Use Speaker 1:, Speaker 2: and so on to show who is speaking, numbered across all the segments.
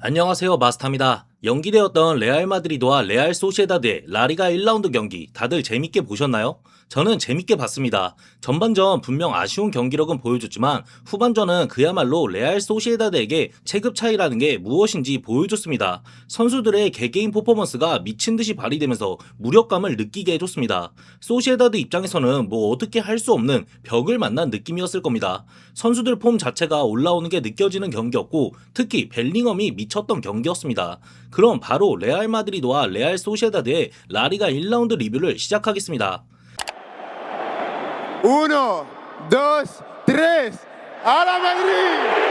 Speaker 1: 안녕하세요, 마스타입니다. 연기되었던 레알 마드리드와 레알 소시에다드의 라리가 1라운드 경기 다들 재밌게 보셨나요? 저는 재밌게 봤습니다. 전반전 분명 아쉬운 경기력은 보여줬지만 후반전은 그야말로 레알 소시에다드에게 체급 차이라는 게 무엇인지 보여줬습니다. 선수들의 개개인 퍼포먼스가 미친 듯이 발휘되면서 무력감을 느끼게 해줬습니다. 소시에다드 입장에서는 뭐 어떻게 할 수 없는 벽을 만난 느낌이었을 겁니다. 선수들 폼 자체가 올라오는 게 느껴지는 경기였고 특히 벨링엄이 미쳤던 경기였습니다. 그럼 바로 레알 마드리드와 레알 소시에다드의 라리가 1라운드 리뷰를 시작하겠습니다.
Speaker 2: Uno, dos, tres, ¡a la Madrid!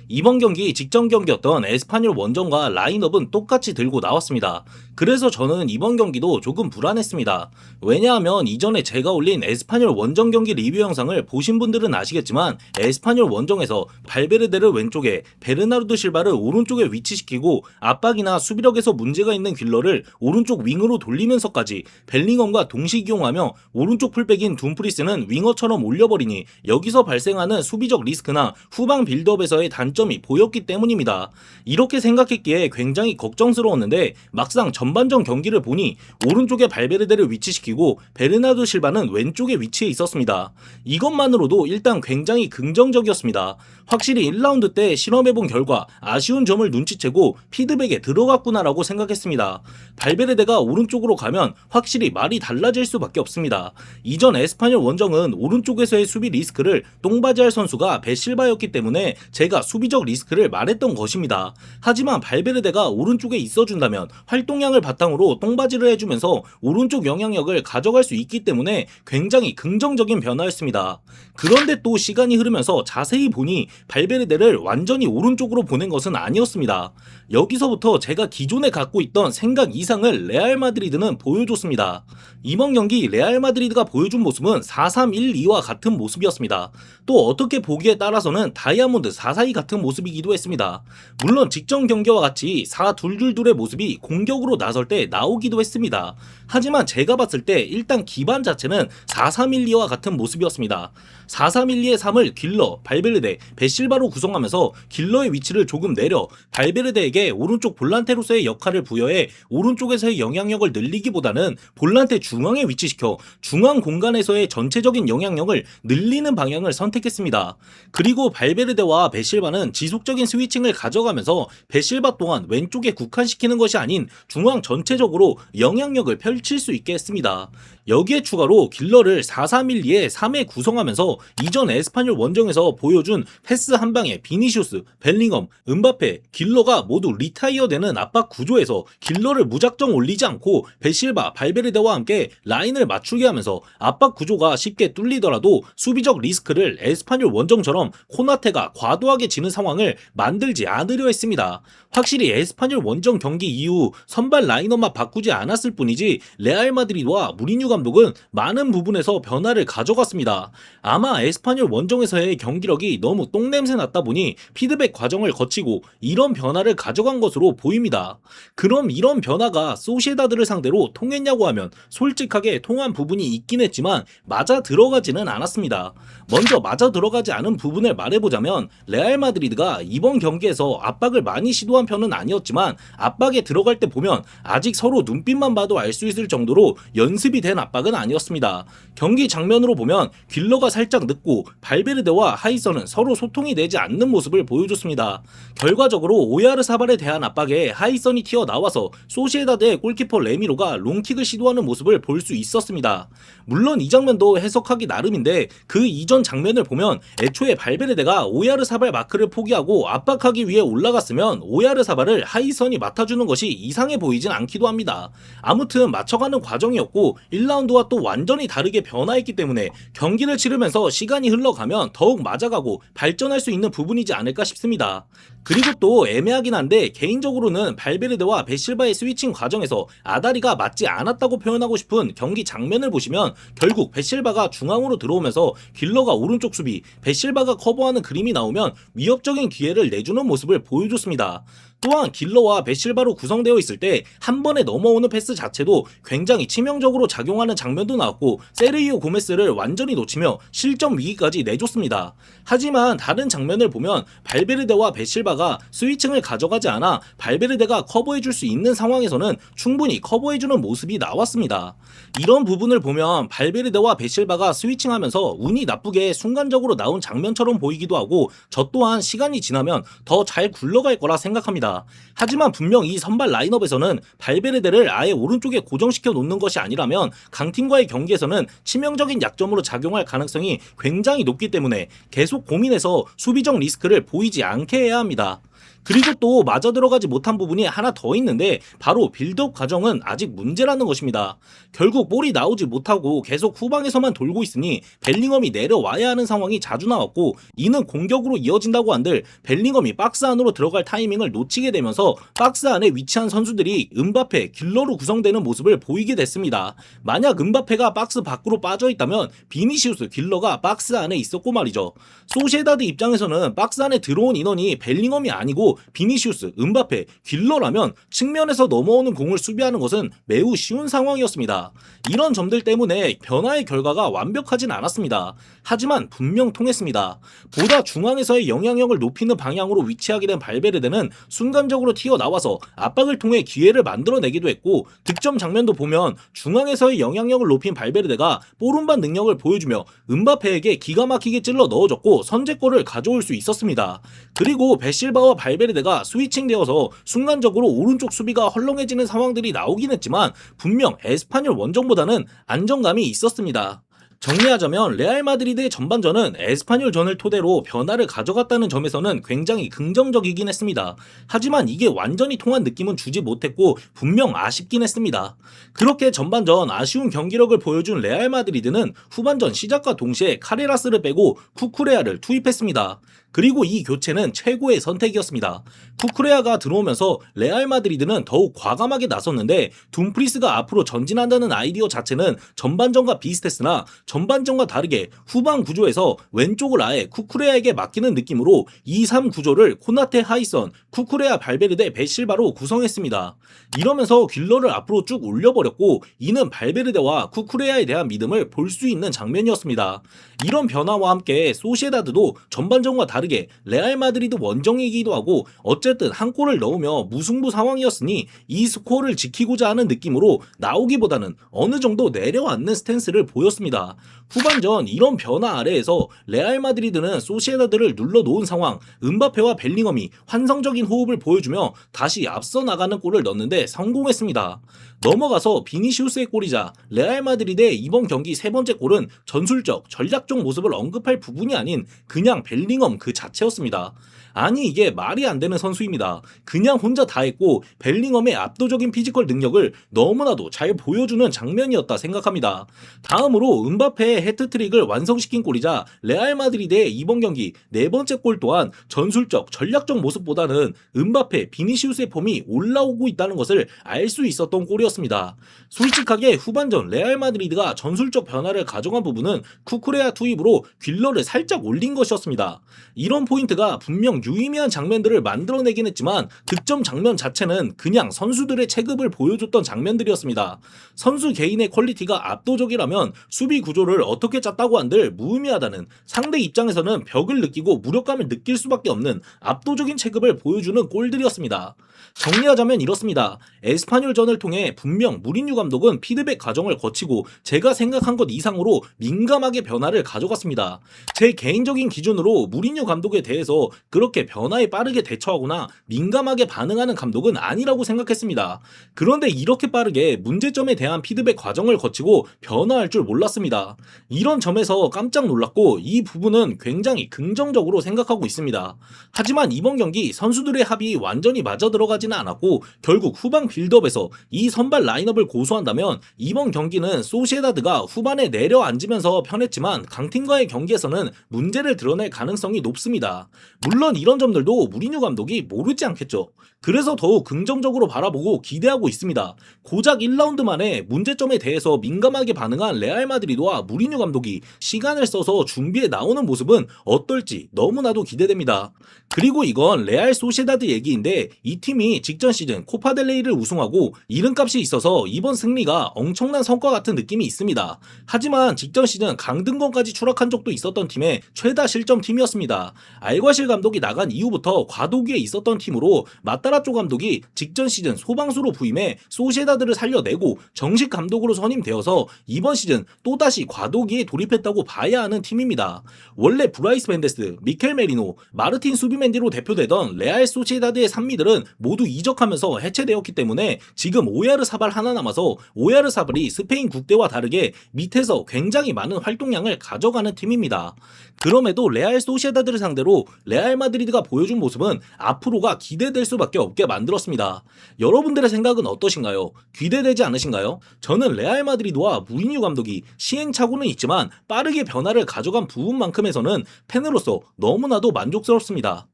Speaker 1: 이번 경기 직전 경기였던 에스파뇰 원정과 라인업은 똑같이 들고 나왔습니다. 그래서 저는 이번 경기도 조금 불안했습니다. 왜냐하면 이전에 제가 올린 에스파뇰 원정 경기 리뷰 영상을 보신 분들은 아시겠지만 에스파뇰 원정에서 발베르데를 왼쪽에 베르나르도 실바를 오른쪽에 위치시키고 압박이나 수비력에서 문제가 있는 길러를 오른쪽 윙으로 돌리면서까지 벨링엄과 동시 기용하며 오른쪽 풀백인 둠프리스는 윙어처럼 올려버리니 여기서 발생하는 수비적 리스크나 후방 빌드업에서의 단점이 보였기 때문입니다. 이렇게 생각했기에 굉장히 걱정스러웠는데 막상 전반전 경기를 보니 오른쪽에 발베르데를 위치시키고 베르나르도 실바는 왼쪽에 위치해 있었습니다. 이것만으로도 일단 굉장히 긍정적이었습니다. 확실히 1라운드 때 실험해본 결과 아쉬운 점을 눈치채고 피드백에 들어갔구나라고 생각했습니다. 발베르데가 오른쪽으로 가면 확실히 말이 달라질 수밖에 없습니다. 이전 에스파뇰 원정은 오른쪽에서의 수비 리스크를 똥바지할 선수가 베실바였기 때문에 제가 수비적 리스크를 말했던 것입니다. 하지만 발베르데가 오른쪽에 있어준다면 활동량을 바탕으로 똥바지를 해주면서 오른쪽 영향력을 가져갈 수 있기 때문에 굉장히 긍정적인 변화였습니다. 그런데 또 시간이 흐르면서 자세히 보니 발베르데를 완전히 오른쪽으로 보낸 것은 아니었습니다. 여기서부터 제가 기존에 갖고 있던 생각 이상을 레알 마드리드는 보여줬습니다. 이번 경기 레알 마드리드가 보여준 모습은 4-3-1-2와 같은 모습이었습니다. 또 어떻게 보기에 따라서는 다이아몬드 4-4-2 같은 모습이기도 했습니다. 물론 직전 경기와 같이 4-2-2-2의 모습이 공격으로 나설 때 나오기도 했습니다. 하지만 제가 봤을 때 일단 기반 자체는 4-3-1-2와 같은 모습이었습니다. 4-3-1-2의 3을 길러, 발베르데, 베실바로 구성하면서 길러의 위치를 조금 내려 발베르데에게 오른쪽 볼란테로서의 역할을 부여해 오른쪽에서의 영향력을 늘리기보다는 볼란테 중앙에 위치시켜 중앙 공간에서의 전체적인 영향력을 늘리는 방향을 선택했습니다. 그리고 발베르데와 베실바는 지속적인 스위칭을 가져가면서 베실바 또한 왼쪽에 국한시키는 것이 아닌 중앙 전체적으로 영향력을 펼칠 수 있게 했습니다. 여기에 추가로 길러를 4-3-1-2에 3에 구성하면서 이전 에스파뇰 원정에서 보여준 패스 한 방에 비니시우스, 벨링엄, 은바페, 길러가 모두 리타이어되는 압박 구조에서 길러를 무작정 올리지 않고 베실바, 발베르데와 함께 라인을 맞추게 하면서 압박 구조가 쉽게 뚫리더라도 수비적 리스크를 에스파뇰 원정처럼 코나테가 과도하게 지는 상황을 만들지 않으려 했습니다. 확실히 에스파뇰 원정 경기 이후 선발 라인업만 바꾸지 않았을 뿐이지 레알 마드리드와 무리뉴 감독은 많은 부분에서 변화를 가져갔습니다. 아마 에스파뇰 원정에서의 경기력이 너무 똥냄새 났다 보니 피드백 과정을 거치고 이런 변화를 가져간 것으로 보입니다. 그럼 이런 변화가 소시에다드를 상대로 통했냐고 하면 솔직하게 통한 부분이 있긴 했지만 맞아 들어가지는 않았습니다. 먼저 맞아 들어가지 않은 부분을 말해보자면 레알 마드리드가 이번 경기에서 압박을 많이 시도한 편은 아니었지만 압박에 들어갈 때 보면 아직 서로 눈빛만 봐도 알 수 있을 정도로 연습이 된 압박은 아니었습니다. 경기 장면으로 보면 길러가 살짝 늦고 발베르데와 하이선은 서로 소통이 되지 않는 모습을 보여줬습니다. 결과적으로 오야르사발에 대한 압박에 하이선이 튀어나와서 소시에다드의 골키퍼 레미로가 롱킥을 시도하는 모습을 볼 수 있었습니다. 물론 이 장면도 해석하기 나름인데 그 이전 장면을 보면 애초에 발베르데가 오야르사발 마크를 포기하고 압박하기 위해 올라갔으면 오야르사발을 하이선이 맡아주는 것이 이상해 보이진 않기도 합니다. 아무튼 맞춰가는 과정이었고 1라운드와 또 완전히 다르게 변화했기 때문에 경기를 치르면서 시간이 흘러가면 더욱 맞아가고 발전할 수 있는 부분이지 않을까 싶습니다. 그리고 또 애매하긴 한데 개인적으로는 발베르데와 베실바의 스위칭 과정에서 아다리가 맞지 않았다고 표현하고 싶은 경기 장면을 보시면 결국 베실바가 중앙으로 들어오면서 길러가 오른쪽 수비, 베실바가 커버하는 그림이 나오면 위협적인 기회를 내주는 모습을 보여줬습니다. 또한 길러와 베실바로 구성되어 있을 때 한 번에 넘어오는 패스 자체도 굉장히 치명적으로 작용하는 장면도 나왔고 세르히오 고메스를 완전히 놓치며 실점 위기까지 내줬습니다. 하지만 다른 장면을 보면 발베르데와 베실바가 스위칭을 가져가지 않아 발베르데가 커버해줄 수 있는 상황에서는 충분히 커버해주는 모습이 나왔습니다. 이런 부분을 보면 발베르데와 베실바가 스위칭하면서 운이 나쁘게 순간적으로 나온 장면처럼 보이기도 하고 저 또한 시간이 지나면 더 잘 굴러갈 거라 생각합니다. 하지만 분명 이 선발 라인업에서는 발베르데를 아예 오른쪽에 고정시켜 놓는 것이 아니라면 강팀과의 경기에서는 치명적인 약점으로 작용할 가능성이 굉장히 높기 때문에 계속 고민해서 수비적 리스크를 보이지 않게 해야 합니다. 그리고 또 맞아 들어가지 못한 부분이 하나 더 있는데 바로 빌드업 과정은 아직 문제라는 것입니다. 결국 볼이 나오지 못하고 계속 후방에서만 돌고 있으니 벨링엄이 내려와야 하는 상황이 자주 나왔고 이는 공격으로 이어진다고 한들 벨링엄이 박스 안으로 들어갈 타이밍을 놓치게 되면서 박스 안에 위치한 선수들이 은바페, 길러로 구성되는 모습을 보이게 됐습니다. 만약 은바페가 박스 밖으로 빠져 있다면 비니시우스, 길러가 박스 안에 있었고 말이죠. 소시에다드 입장에서는 박스 안에 들어온 인원이 벨링엄이 아니고 비니시우스, 은바페, 길러라면 측면에서 넘어오는 공을 수비하는 것은 매우 쉬운 상황이었습니다. 이런 점들 때문에 변화의 결과가 완벽하진 않았습니다. 하지만 분명 통했습니다. 보다 중앙에서의 영향력을 높이는 방향으로 위치하게 된 발베르데는 순간적으로 튀어나와서 압박을 통해 기회를 만들어내기도 했고 득점 장면도 보면 중앙에서의 영향력을 높인 발베르데가 뽀른반 능력을 보여주며 은바페에게 기가 막히게 찔러 넣어줬고 선제골을 가져올 수 있었습니다. 그리고 베실바와 발베르데가 스위칭되어서 순간적으로 오른쪽 수비가 헐렁해지는 상황들이 나오긴 했지만 분명 에스파뇰 원정보다는 안정감이 있었습니다. 정리하자면 레알 마드리드의 전반전은 에스파뇰전을 토대로 변화를 가져갔다는 점에서는 굉장히 긍정적이긴 했습니다. 하지만 이게 완전히 통한 느낌은 주지 못했고 분명 아쉽긴 했습니다. 그렇게 전반전 아쉬운 경기력을 보여준 레알 마드리드는 후반전 시작과 동시에 카레라스를 빼고 쿠쿠레아를 투입했습니다. 그리고 이 교체는 최고의 선택이었습니다. 쿠쿠레아가 들어오면서 레알 마드리드는 더욱 과감하게 나섰는데 둠프리스가 앞으로 전진한다는 아이디어 자체는 전반전과 비슷했으나 전반전과 다르게 후방 구조에서 왼쪽을 아예 쿠쿠레아에게 맡기는 느낌으로 2-3 구조를 코나테 하이선, 쿠쿠레아 발베르데 베실바로 구성했습니다. 이러면서 길러를 앞으로 쭉 올려버렸고 이는 발베르데와 쿠쿠레아에 대한 믿음을 볼 수 있는 장면이었습니다. 이런 변화와 함께 소시에다드도 전반전과 다르게 레알 마드리드 원정이기도 하고 어쨌든 한 골을 넣으며 무승부 상황이었으니 이 스코어를 지키고자 하는 느낌으로 나오기보다는 어느 정도 내려앉는 스탠스를 보였습니다. 후반전 이런 변화 아래에서 레알 마드리드는 소시에다드를 눌러놓은 상황, 은바페와 벨링엄이 환상적인 호흡을 보여주며 다시 앞서 나가는 골을 넣는데 성공했습니다. 넘어가서 비니시우스의 골이자 레알 마드리드의 이번 경기 세 번째 골은 전술적, 전략적 모습을 언급할 부분이 아닌 그냥 벨링엄 그 자체였습니다. 아니 이게 말이 안 되는 선수입니다. 그냥 혼자 다 했고 벨링엄의 압도적인 피지컬 능력을 너무나도 잘 보여주는 장면이었다 생각합니다. 다음으로 은바페의 해트트릭을 완성시킨 골이자 레알 마드리드의 이번 경기 네 번째 골 또한 전술적, 전략적 모습보다는 은바페, 비니시우스의 폼이 올라오고 있다는 것을 알 수 있었던 골이었습니다. 솔직하게 후반전 레알 마드리드가 전술적 변화를 가져간 부분은 쿠쿠레아 투입으로 귓러를 살짝 올린 것이었습니다. 이런 포인트가 분명 유의미한 장면들을 만들어내긴 했지만 득점 장면 자체는 그냥 선수들의 체급을 보여줬던 장면들이었습니다. 선수 개인의 퀄리티가 압도적이라면 수비 구조를 어떻게 짰다고 한들 무의미하다는 상대 입장에서는 벽을 느끼고 무력감을 느낄 수밖에 없는 압도적인 체급을 보여주는 골들이었습니다. 정리하자면 이렇습니다. 에스파뇰전을 통해 분명 무리뉴 감독은 피드백 과정을 거치고 제가 생각한 것 이상으로 민감하게 변화를 가져갔습니다. 제 개인적인 기준으로 무리뉴 감독에 대해서 그렇게 변화에 빠르게 대처하거나 민감하게 반응하는 감독은 아니라고 생각했습니다. 그런데 이렇게 빠르게 문제점에 대한 피드백 과정을 거치고 변화할 줄 몰랐습니다. 이런 점에서 깜짝 놀랐고 이 부분은 굉장히 긍정적으로 생각하고 있습니다. 하지만 이번 경기 선수들의 합이 완전히 맞아 들어가지는 않았고 결국 후방 빌드업에서 이 선발 라인업을 고수한다면 이번 경기는 소시에다드가 후반에 내려앉으면서 편했지만 강팀과의 경기에서는 문제를 드러낼 가능성이 높습니다. 물론 이런 점들도 무리뉴 감독이 모르지 않겠죠. 그래서 더욱 긍정적으로 바라보고 기대하고 있습니다. 고작 1라운드 만에 문제점에 대해서 민감하게 반응한 레알 마드리드와 무리뉴 무리뉴 감독이 시간을 써서 준비해 나오는 모습은 어떨지 너무나도 기대됩니다. 그리고 이건 레알 소시에다드 얘기인데 이 팀이 직전 시즌 코파델레이를 우승하고 이름값이 있어서 이번 승리가 엄청난 성과 같은 느낌이 있습니다. 하지만 직전 시즌 강등권까지 추락한 적도 있었던 팀의 최다 실점 팀이었습니다. 알과실 감독이 나간 이후부터 과도기에 있었던 팀으로 마따라쪼 감독이 직전 시즌 소방수로 부임해 소시에다드를 살려내고 정식 감독으로 선임되어서 이번 시즌 또다시 과도기에 돌입했다고 봐야 하는 팀입니다. 원래 브라이스 벤데스, 미켈 메리노, 마르틴 수비멘디로 대표되던 레알 소시에다드의 산미들은 모두 이적하면서 해체되었기 때문에 지금 오야르사발 하나 남아서 오야르사발이 스페인 국대와 다르게 밑에서 굉장히 많은 활동량을 가져가는 팀입니다. 그럼에도 레알 소시에다드를 상대로 레알 마드리드가 보여준 모습은 앞으로가 기대될 수밖에 없게 만들었습니다. 여러분들의 생각은 어떠신가요? 기대되지 않으신가요? 저는 레알 마드리드와 무리뉴 감독이 시행착오는 있지만 빠르게 변화를 가져간 부분만큼에서는 팬으로서 너무나도 만족스럽습니다.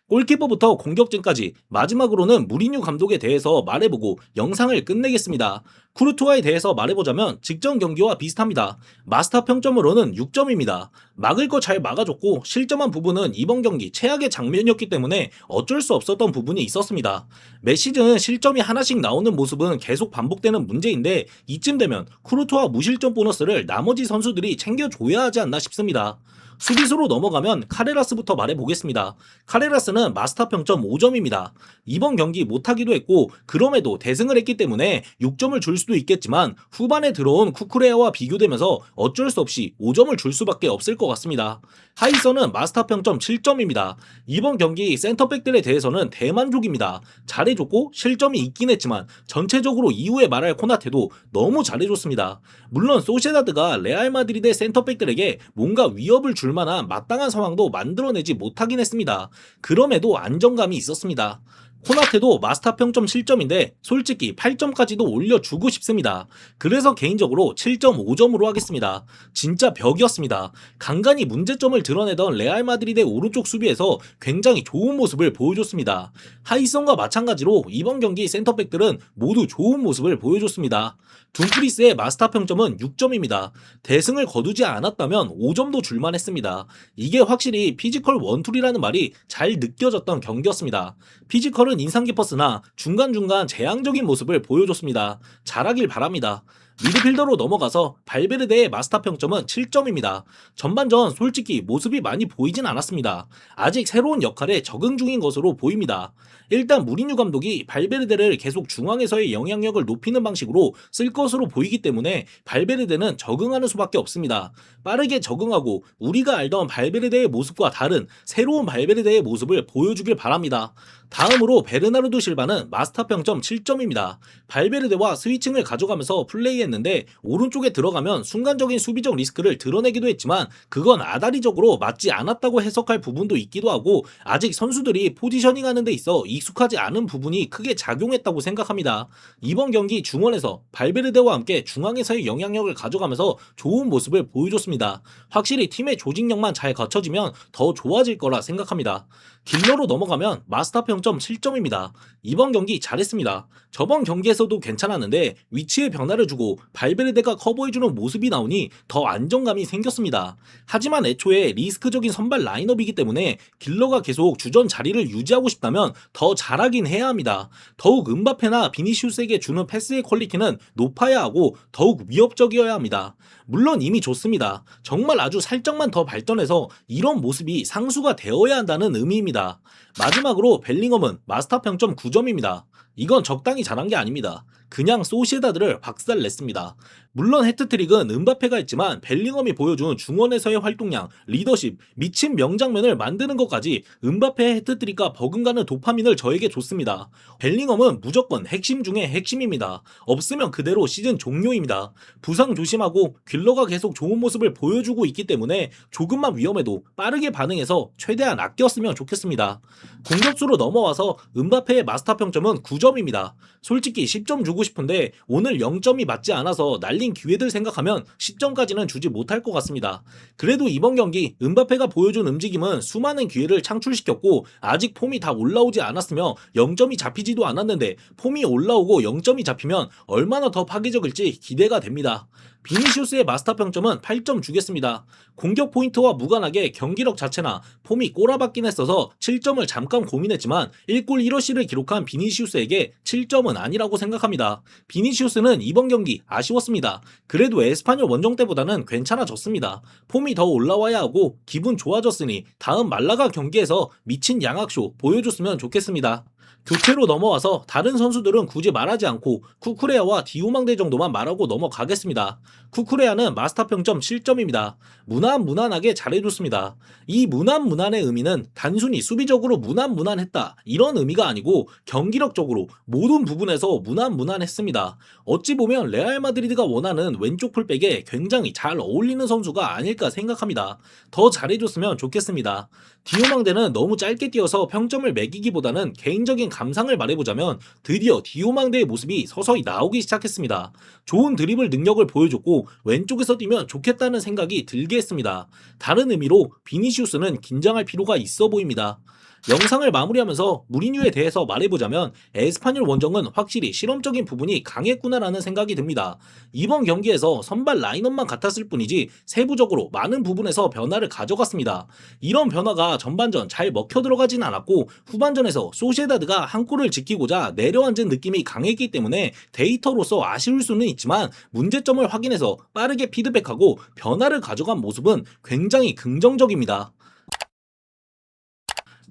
Speaker 1: 골키퍼부터 공격진까지 마지막으로는 무리뉴 감독에 대해서 말해보고 영상을 끝내겠습니다. 쿠르투아에 대해서 말해보자면 직전 경기와 비슷합니다. 마스터 평점으로는 6점입니다. 막을 거 잘 막아줬고 실점한 부분은 이번 경기 최악의 장면이었기 때문에 어쩔 수 없었던 부분이 있었습니다. 매 시즌 실점이 하나씩 나오는 모습은 계속 반복되는 문제인데 이쯤 되면 쿠르투아 무실점 보너스를 나머지 선수들이 챙겨줘야 하지 않나 싶습니다. 수비수로 넘어가면 카레라스부터 말해보겠습니다. 카레라스는 마스터 평점 5점입니다. 이번 경기 못하기도 했고 그럼에도 대승을 했기 때문에 6점을 줄 수도 있겠지만 후반에 들어온 쿠쿠레아와 비교되면서 어쩔 수 없이 5점을 줄 수밖에 없을 것 같습니다. 하이선은 마스터 평점 7점입니다. 이번 경기 센터백들에 대해서는 대만족입니다. 잘해줬고 실점이 있긴 했지만 전체적으로 이후에 말할 코나테도 너무 잘해줬습니다. 물론 소시에다드가 레알 마드리드의 센터백들에게 뭔가 위협을 줄 만한 마땅한 상황도 만들어내지 못하긴 했습니다. 그럼에도 안정감이 있었습니다. 코나테도 마스터 평점 7점인데 솔직히 8점까지도 올려주고 싶습니다. 그래서 개인적으로 7.5점으로 하겠습니다. 진짜 벽이었습니다. 간간히 문제점을 드러내던 레알 마드리드의 오른쪽 수비에서 굉장히 좋은 모습을 보여줬습니다. 하이선과 마찬가지로 이번 경기 센터백들은 모두 좋은 모습을 보여줬습니다. 둠프리스의 마스터 평점은 6점입니다. 대승을 거두지 않았다면 5점도 줄만 했습니다. 이게 확실히 피지컬 원툴이라는 말이 잘 느껴졌던 경기였습니다. 피지컬은 인상 깊었으나 중간중간 재앙적인 모습을 보여줬습니다. 잘하길 바랍니다. 미드필더로 넘어가서 발베르데의 마스터 평점은 7점입니다. 전반전 솔직히 모습이 많이 보이진 않았습니다. 아직 새로운 역할에 적응 중인 것으로 보입니다. 일단 무리뉴 감독이 발베르데를 계속 중앙에서의 영향력을 높이는 방식으로 쓸 것으로 보이기 때문에 발베르데는 적응하는 수밖에 없습니다. 빠르게 적응하고 우리가 알던 발베르데의 모습과 다른 새로운 발베르데의 모습을 보여주길 바랍니다. 다음으로 베르나르도 실바는 마스터 평점 7점입니다. 발베르데와 스위칭을 가져가면서 플레이했는데 오른쪽에 들어가면 순간적인 수비적 리스크를 드러내기도 했지만 그건 아다리적으로 맞지 않았다고 해석할 부분도 있기도 하고 아직 선수들이 포지셔닝하는 데 있어 익숙하지 않은 부분이 크게 작용했다고 생각합니다. 이번 경기 중원에서 발베르데와 함께 중앙에서의 영향력을 가져가면서 좋은 모습을 보여줬습니다. 확실히 팀의 조직력만 잘 갖춰지면 더 좋아질 거라 생각합니다. 길러로 넘어가면 마스터 평점 7점입니다. 이번 경기 잘했습니다. 저번 경기에서도 괜찮았는데 위치에 변화를 주고 발베르데가 커버해주는 모습이 나오니 더 안정감이 생겼습니다. 하지만 애초에 리스크적인 선발 라인업이기 때문에 길러가 계속 주전 자리를 유지하고 싶다면 더 잘하긴 해야 합니다. 더욱 음바페나 비니시우스에게 주는 패스의 퀄리티는 높아야 하고 더욱 위협적이어야 합니다. 물론 이미 좋습니다. 정말 아주 살짝만 더 발전해서 이런 모습이 상수가 되어야 한다는 의미입니다. 마지막으로 벨링엄은 마스터 평점 9점입니다. 이건 적당히 잘한 게 아닙니다. 그냥 소시에다드를 박살냈습니다. 물론 해트트릭은 음바페가 했지만 벨링엄이 보여준 중원에서의 활동량, 리더십, 미친 명장면을 만드는 것까지 음바페의 해트트릭과 버금가는 도파민을 저에게 줬습니다. 벨링엄은 무조건 핵심 중에 핵심입니다. 없으면 그대로 시즌 종료입니다. 부상 조심하고 귓러가 계속 좋은 모습을 보여주고 있기 때문에 조금만 위험해도 빠르게 반응해서 최대한 아꼈으면 좋겠습니다. 공격수로 넘어와서 음바페의 마스터 평점은 9점 0점입니다. 솔직히 10점 주고 싶은데 오늘 0점이 맞지 않아서 날린 기회들 생각하면 10점까지는 주지 못할 것 같습니다. 그래도 이번 경기 음바페가 보여준 움직임은 수많은 기회를 창출시켰고 아직 폼이 다 올라오지 않았으며 0점이 잡히지도 않았는데 폼이 올라오고 0점이 잡히면 얼마나 더 파괴적일지 기대가 됩니다. 비니시우스의 마스터 평점은 8점 주겠습니다. 공격 포인트와 무관하게 경기력 자체나 폼이 꼬라박긴 했어서 7점을 잠깐 고민했지만 1골 1어시를 기록한 비니시우스에게 7점은 아니라고 생각합니다. 비니시우스는 이번 경기 아쉬웠습니다. 그래도 에스파뇰 원정 때보다는 괜찮아졌습니다. 폼이 더 올라와야 하고 기분 좋아졌으니 다음 말라가 경기에서 미친 양악쇼 보여줬으면 좋겠습니다. 교체로 넘어와서 다른 선수들은 굳이 말하지 않고 쿠쿠레아와 디오망대 정도만 말하고 넘어가겠습니다. 쿠쿠레아는 마스터 평점 7점입니다. 무난무난하게 잘해줬습니다. 이 무난무난의 의미는 단순히 수비적으로 무난무난했다 이런 의미가 아니고 경기력적으로 모든 부분에서 무난무난했습니다. 어찌 보면 레알 마드리드가 원하는 왼쪽 풀백에 굉장히 잘 어울리는 선수가 아닐까 생각합니다. 더 잘해줬으면 좋겠습니다. 디오망대는 너무 짧게 뛰어서 평점을 매기기보다는 개인적인 감상을 말해보자면 드디어 디오망대의 모습이 서서히 나오기 시작했습니다. 좋은 드리블 능력을 보여줬고 왼쪽에서 뛰면 좋겠다는 생각이 들게 했습니다. 다른 의미로 비니시우스는 긴장할 필요가 있어 보입니다. 영상을 마무리하면서 무리뉴에 대해서 말해보자면 에스파뇰 원정은 확실히 실험적인 부분이 강했구나라는 생각이 듭니다. 이번 경기에서 선발 라인업만 같았을 뿐이지 세부적으로 많은 부분에서 변화를 가져갔습니다. 이런 변화가 전반전 잘 먹혀 들어가진 않았고 후반전에서 소시에다드가 한 골을 지키고자 내려앉은 느낌이 강했기 때문에 데이터로서 아쉬울 수는 있지만 문제점을 확인해서 빠르게 피드백하고 변화를 가져간 모습은 굉장히 긍정적입니다.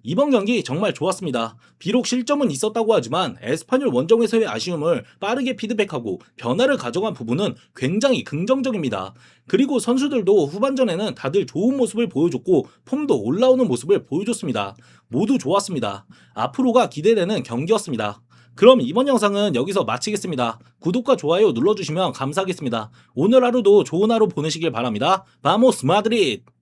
Speaker 1: 이번 경기 정말 좋았습니다. 비록 실점은 있었다고 하지만 에스파뇰 원정에서의 아쉬움을 빠르게 피드백하고 변화를 가져간 부분은 굉장히 긍정적입니다. 그리고 선수들도 후반전에는 다들 좋은 모습을 보여줬고 폼도 올라오는 모습을 보여줬습니다. 모두 좋았습니다. 앞으로가 기대되는 경기였습니다. 그럼 이번 영상은 여기서 마치겠습니다. 구독과 좋아요 눌러주시면 감사하겠습니다. 오늘 하루도 좋은 하루 보내시길 바랍니다. 바모스 마드리드!